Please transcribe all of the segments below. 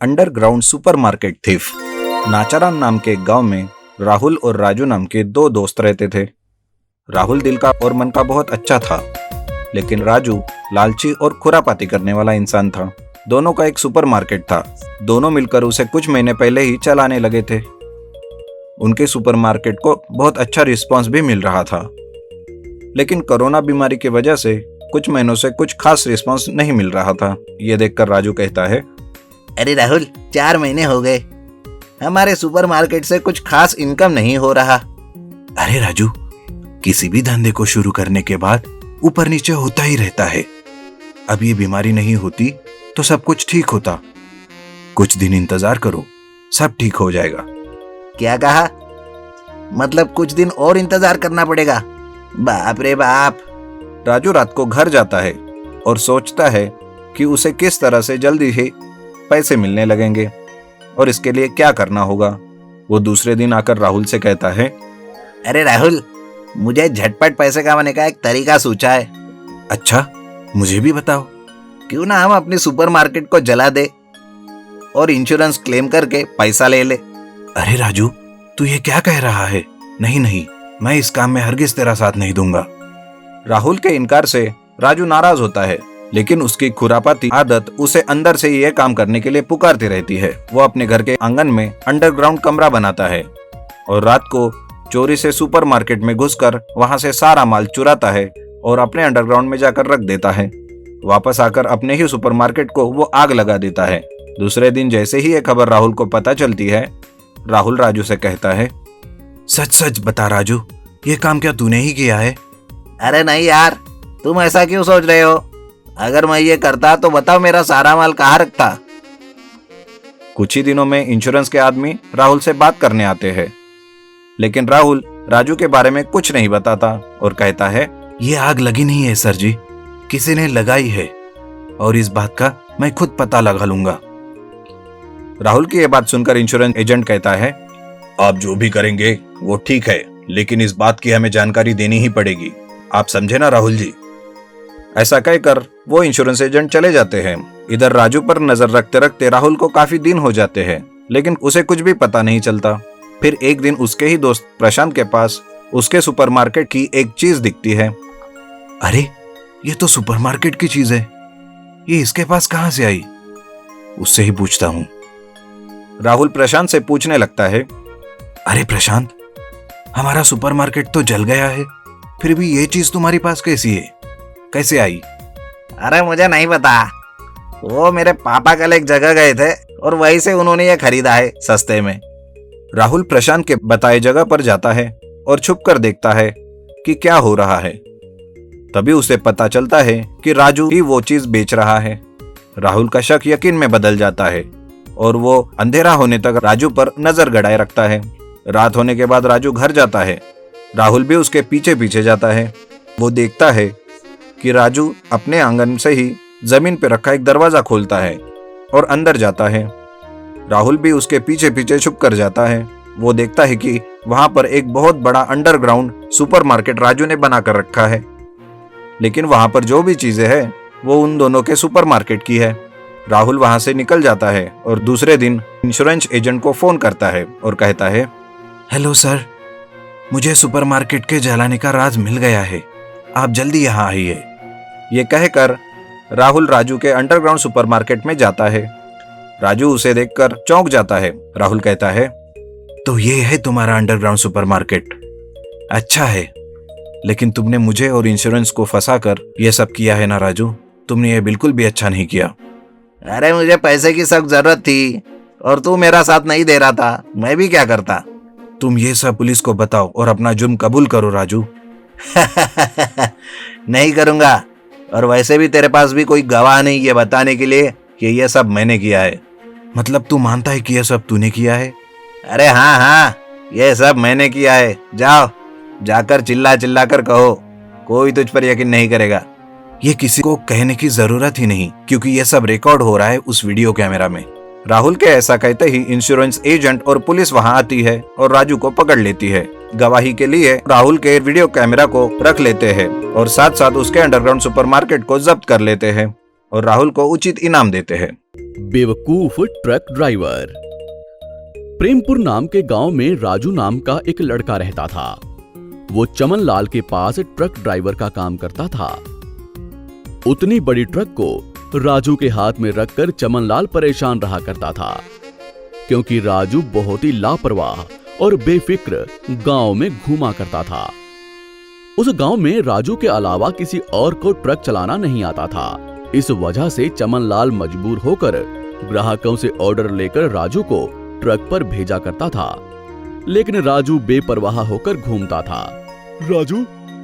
Underground supermarket thief. Nacharam नाम के एक गांव में राहुल और राजू नाम के दो दोस्त रहते थे। राहुल दिल का और मन का बहुत अच्छा था, लेकिन राजू लालची और खुरापाती करने वाला इंसान था। दोनों का एक सुपरमार्केट था। दोनों मिलकर उसे कुछ महीने पहले ही चलाने लगे थे। उनके सुपरमार्केट को बहुत अच्छा रिस्पांस भी मिल रहा था, लेकिन कोरोना बीमारी की वजह से कुछ महीनों से कुछ खास रिस्पांस नहीं मिल रहा था। ये देखकर राजू कहता है, अरे राहुल, 4 महीने हो गए, हमारे सुपरमार्केट से कुछ खास इनकम नहीं हो रहा। अरे राजू, किसी भी धंधे को शुरू करने के बाद ऊपर नीचे होता ही रहता है। अब ये बीमारी नहीं होती तो सब कुछ ठीक होता। कुछ दिन इंतजार करो, सब ठीक हो जाएगा। क्या कहा? मतलब कुछ दिन और इंतजार करना पड़ेगा? बाप रे बाप। राजू रात को घर जाता है और सोचता है कि उसे किस तरह से जल्दी ही पैसे मिलने लगेंगे और इसके लिए क्या करना होगा। वो दूसरे दिन आकर राहुल से कहता है, अरे राहुल, मुझे झटपट पैसे कमाने का एक तरीका सूझा है। अच्छा, मुझे भी बताओ। क्यों ना हम अपनी सुपरमार्केट को जला दे और इंश्योरेंस क्लेम करके पैसा ले ले। अरे राजू, तू ये क्या कह रहा है? नहीं नहीं, मैं इस काम में हरगिज तेरा साथ नहीं दूंगा। राहुल के इनकार से राजू नाराज होता है, लेकिन उसकी खुरापाती आदत उसे अंदर से यह काम करने के लिए पुकारती रहती है। वो अपने घर के आंगन में अंडरग्राउंड कमरा बनाता है और रात को चोरी से सुपरमार्केट में घुसकर वहां से सारा माल चुराता है और अपने अंडरग्राउंड में जाकर रख देता है। वापस आकर अपने ही सुपरमार्केट को वो आग लगा देता है। दूसरे दिन जैसे ही ये खबर राहुल को पता चलती है, राहुल राजू से कहता है, सच सच बता राजू, ये काम क्या तूने ही किया है? अरे नहीं यार, तुम ऐसा क्यों सोच रहे हो? अगर मैं ये करता तो बताओ मेरा सारा माल कहाँ रखता। कुछ ही दिनों में इंश्योरेंस के आदमी राहुल से बात करने आते हैं, लेकिन राहुल राजू के बारे में कुछ नहीं बताता और कहता है, ये आग लगी नहीं है सर जी, किसी ने लगाई है और इस बात का मैं खुद पता लगा लूंगा। राहुल की यह बात सुनकर इंश्योरेंस एजेंट कहता है, आप जो भी करेंगे वो ठीक है, लेकिन इस बात की हमें जानकारी देनी ही पड़ेगी। आप समझे ना राहुल जी? ऐसा कहकर वो इंश्योरेंस एजेंट चले जाते हैं। इधर राजू पर नजर रखते रखते राहुल को काफी दिन हो जाते हैं, लेकिन उसे कुछ भी पता नहीं चलता। फिर एक दिन उसके ही दोस्त प्रशांत के पास उसके सुपरमार्केट की एक चीज दिखती है। अरे, ये तो सुपरमार्केट की चीज है, ये इसके पास कहां से आई? उससे ही पूछता हूं। राहुल प्रशांत से पूछने लगता है, अरे प्रशांत, हमारा सुपरमार्केट तो जल गया है, फिर भी ये चीज तुम्हारे पास कैसी है? कैसे आई? अरे मुझे नहीं पता, वो मेरे पापा कल एक जगह गए थे और वहीं से उन्होंने ये खरीदा है सस्ते में। राहुल प्रशांत के बताए जगह पर जाता है और छुप कर देखता है कि क्या हो रहा है। तभी उसे पता चलता है कि राजू ही वो चीज बेच रहा है। राहुल का शक यकीन में बदल जाता है और वो अंधेरा होने तक राजू पर नजर गड़ाए रखता है। रात होने के बाद राजू घर जाता है। राहुल भी उसके पीछे पीछे जाता है। वो देखता है कि राजू अपने आंगन से ही जमीन पर रखा एक दरवाजा खोलता है और अंदर जाता है। राहुल भी उसके पीछे पीछे छुप कर जाता है। वो देखता है कि वहां पर एक बहुत बड़ा अंडरग्राउंड सुपरमार्केट राजू ने बनाकर रखा है, लेकिन वहां पर जो भी चीजें हैं वो उन दोनों के सुपरमार्केट की है। राहुल वहां से निकल जाता है और दूसरे दिन इंश्योरेंस एजेंट को फोन करता है और कहता है, हेलो सर, मुझे सुपरमार्केट के जलाने का राज मिल गया है, आप जल्दी यहाँ आइए। ये कहकर राहुल राजू के अंडरग्राउंड सुपरमार्केट में जाता है। राजू उसे देखकर चौंक जाता है। राहुल कहता है, तो ये है तुम्हारा अंडरग्राउंड सुपरमार्केट? अच्छा है, लेकिन तुमने मुझे और इंश्योरेंस को फंसाकर ये सब किया है ना राजू? तुमने ये बिल्कुल भी अच्छा नहीं किया। अरे मुझे पैसे की सख्त जरूरत थी और तू मेरा साथ नहीं दे रहा था, मैं भी क्या करता। तुम ये सब पुलिस को बताओ और अपना जुर्म कबूल करो राजू। नहीं करूंगा, और वैसे भी तेरे पास भी कोई गवाह नहीं ये बताने के लिए कि ये सब मैंने किया है। मतलब तू मानता है कि ये सब तूने किया है? अरे हाँ हाँ, ये सब मैंने किया है। जाओ, जाकर चिल्ला चिल्ला कर कहो, कोई तुझ पर यकीन नहीं करेगा। ये किसी को कहने की जरूरत ही नहीं, क्योंकि ये सब रिकॉर्ड हो रहा है उस वीडियो कैमरा में। राहुल के ऐसा कहते ही इंश्योरेंस एजेंट और पुलिस वहां आती है और राजू को पकड़ लेती है। गवाही के लिए राहुल के वीडियो कैमरा को रख लेते हैं और साथ साथ उसके अंडरग्राउंड सुपरमार्केट को जब्त कर लेते हैं। और राहुल को उचित इनाम देते हैं। बेवकूफ ट्रक ड्राइवर। प्रेमपुर नाम के गांव में राजू नाम का एक लड़का रहता था। वो चमन लाल के पास ट्रक ड्राइवर का काम करता था। उतनी बड़ी ट्रक को राजू के हाथ में रखकर चमन लाल परेशान रहा करता था, क्योंकि राजू बहुत ही लापरवाह और बेफिक्र गांव में घूमा करता था। उस गांव में राजू के अलावा किसी और को ट्रक चलाना नहीं आता था। इस वजह से चमन लाल मजबूर होकर ग्राहकों से ऑर्डर लेकर राजू को ट्रक पर भेजा करता था। लेकिन राजू बेपरवाह होकर घूमता था। राजू,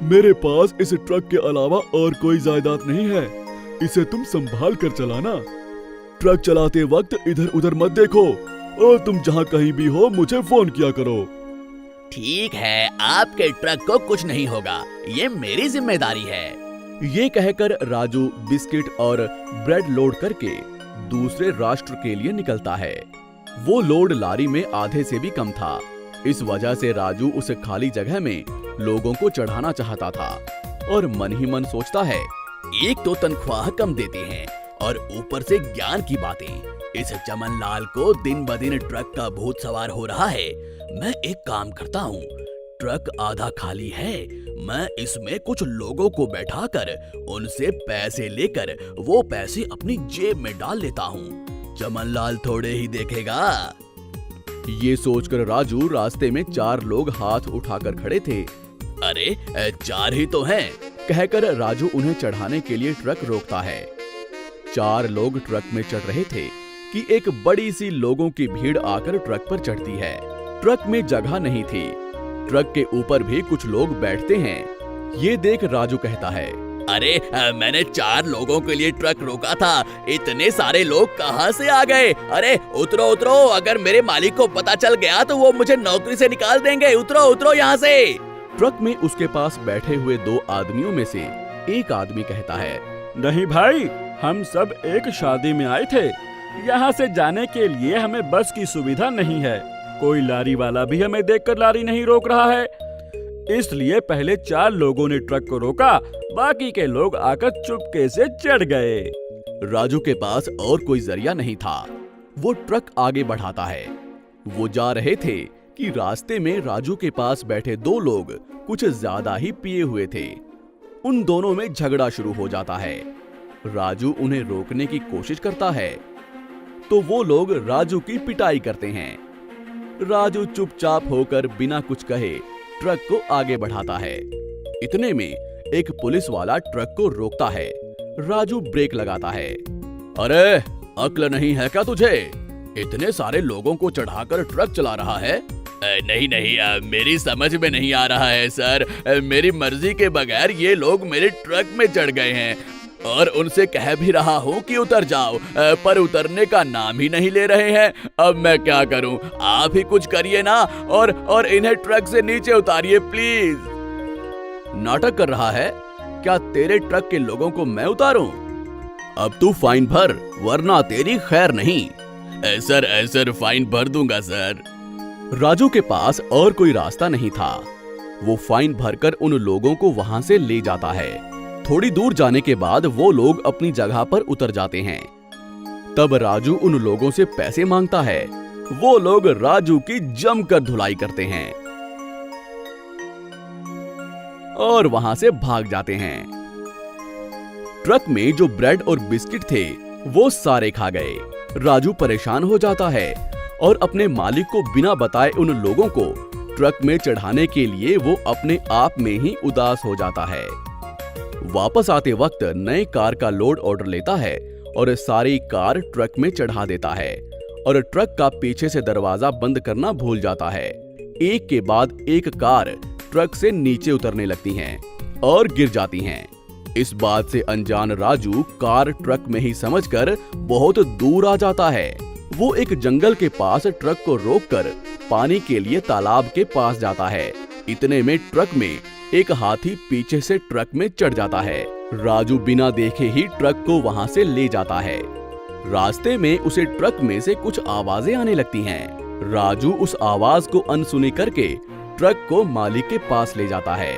मेरे पास इस ट्रक के अलावा और कोई जायदाद नहीं है, इसे तुम संभाल कर चलाना। ट्रक चलाते वक्त इधर उधर मत देखो और तुम जहाँ कहीं भी हो मुझे फोन किया करो। ठीक है, आपके ट्रक को कुछ नहीं होगा, ये मेरी जिम्मेदारी है। ये कहकर राजू बिस्किट और ब्रेड लोड करके दूसरे राष्ट्र के लिए निकलता है। वो लोड लारी में आधे से भी कम था। इस वजह से राजू उस खाली जगह में लोगों को चढ़ाना चाहता था और मन ही मन सोचता है, एक तो तनख्वाह कम देते हैं और ऊपर से ज्ञान की बातें। इस चमन लाल को दिन ब दिन ट्रक का भूत सवार हो रहा है। मैं एक काम करता हूँ, ट्रक आधा खाली है, मैं इसमें कुछ लोगों को बैठाकर उनसे पैसे लेकर वो पैसे अपनी जेब में डाल लेता हूँ। चमन लाल थोड़े ही देखेगा। ये सोचकर राजू रास्ते में 4 लोग हाथ उठाकर खड़े थे। अरे 4 ही तो हैं, कहकर राजू उन्हें चढ़ाने के लिए ट्रक रोकता है। 4 लोग ट्रक में चढ़ रहे थे कि एक बड़ी सी लोगों की भीड़ आकर ट्रक पर चढ़ती है। ट्रक में जगह नहीं थी। ट्रक के ऊपर भी कुछ लोग बैठते हैं। ये देख राजू कहता है, अरे मैंने 4 लोगों के लिए ट्रक रोका था, इतने सारे लोग कहाँ से आ गए? अरे उतरो उतरो, अगर मेरे मालिक को पता चल गया तो वो मुझे नौकरी से निकाल देंगे। उतरो उतरो यहाँ से। ट्रक में उसके पास बैठे हुए 2 आदमियों में से एक आदमी कहता है, नहीं भाई, हम सब एक शादी में आए थे, यहाँ से जाने के लिए हमें बस की सुविधा नहीं है। कोई लारी वाला भी हमें देखकर लारी नहीं रोक रहा है, इसलिए पहले 4 लोगों ने ट्रक को रोका, बाकी के लोग आकर चुपके से चढ़ गए। राजू के पास और कोई जरिया नहीं था। वो ट्रक आगे बढ़ाता है। वो जा रहे थे कि रास्ते में राजू के पास बैठे 2 लोग कुछ ज्यादा ही पिए हुए थे। उन दोनों में झगड़ा शुरू हो जाता है। राजू उन्हें रोकने की कोशिश करता है तो वो लोग राजू की पिटाई करते हैं। राजू चुपचाप होकर बिना कुछ कहे ट्रक को आगे बढ़ाता है। इतने में एक पुलिस वाला ट्रक को रोकता है। राजू ब्रेक लगाता है। अरे अक्ल नहीं है क्या तुझे? इतने सारे लोगों को चढ़ाकर ट्रक चला रहा है। नहीं नहीं, मेरी समझ में नहीं आ रहा है सर। मेरी मर्जी के बगैर ये लोग मेरे ट्रक में चढ़ गए हैं और उनसे कह भी रहा हूँ कि उतर जाओ, पर उतरने का नाम ही नहीं ले रहे हैं। अब मैं क्या करूँ? आप ही कुछ करिए ना और इन्हें ट्रक से नीचे उतारिए प्लीज। नाटक कर रहा है क्या? तेरे ट्रक के लोगों को मैं उतारूं? अब तू फाइन भर वरना तेरी खैर नहीं। सर फाइन भर दूंगा सर। राजू के पास और कोई रास्ता नहीं था। वो फाइन भरकर उन लोगों को वहां से ले जाता है। थोड़ी दूर जाने के बाद वो लोग अपनी जगह पर उतर जाते हैं। तब राजू उन लोगों से पैसे मांगता है। वो लोग राजू की जमकर धुलाई करते हैं और वहां से भाग जाते हैं। ट्रक में जो ब्रेड और बिस्किट थे वो सारे खा गए। राजू परेशान हो जाता है और अपने मालिक को बिना बताए उन लोगों को ट्रक में चढ़ाने के लिए वो अपने आप में ही उदास हो जाता है। वापस आते वक्त नए कार का लोड ऑर्डर लेता है और सारी कार ट्रक में चढ़ा देता है और ट्रक का पीछे से दरवाजा बंद करना भूल जाता है। एक के बाद एक कार ट्रक से नीचे उतरने लगती हैं और गिर जाती हैं। इस बात से अनजान राजू कार ट्रक में ही समझकर बहुत दूर आ जाता है। वो एक जंगल के पास ट्रक को रोककर पानी के लिए तालाब के पास जाता है। इतने में ट्रक में एक हाथी पीछे से ट्रक में चढ़ जाता है। राजू बिना देखे ही ट्रक को वहां से ले जाता है। रास्ते में उसे ट्रक में से कुछ आवाजें आने लगती हैं। राजू उस आवाज को अनसुनी करके ट्रक को मालिक के पास ले जाता है।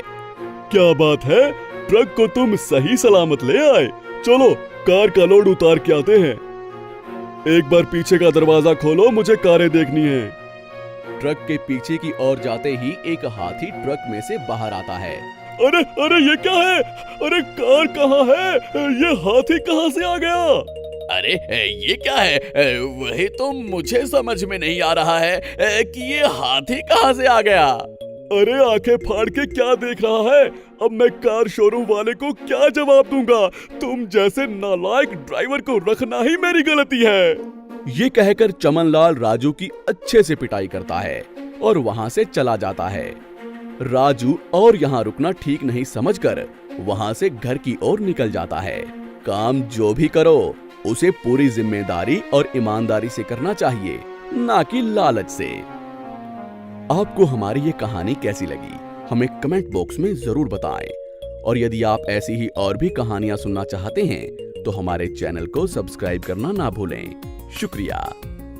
क्या बात है, ट्रक को तुम सही सलामत ले आए। चलो कार का लोड उतार के आते हैं। एक बार पीछे का दरवाजा खोलो, मुझे कारें देखनी है। ट्रक के पीछे की ओर जाते ही एक हाथी ट्रक में से बाहर आता है। अरे अरे ये क्या है? अरे कार कहाँ है? ये हाथी कहाँ से आ गया? अरे ये क्या है? वही तो मुझे समझ में नहीं आ रहा है कि ये हाथी कहाँ से आ गया। अरे आंखें फाड़ के क्या देख रहा है? अब मैं कार शोरूम वाले को क्या जवाब दूंगा? तुम जैसे नालायक ड्राइवर को रखना ही मेरी गलती है। ये कहकर चमनलाल राजू की अच्छे से पिटाई करता है और वहां से चला जाता है। राजू और यहाँ रुकना ठीक नहीं समझकर वहां से घर की ओर निकल जाता है। काम जो भी करो उसे पूरी जिम्मेदारी और ईमानदारी से करना चाहिए, ना कि लालच से। आपको हमारी ये कहानी कैसी लगी हमें कमेंट बॉक्स में जरूर बताएं और यदि आप ऐसी ही और भी कहानियां सुनना चाहते हैं तो हमारे चैनल को सब्सक्राइब करना ना भूलें। शुक्रिया।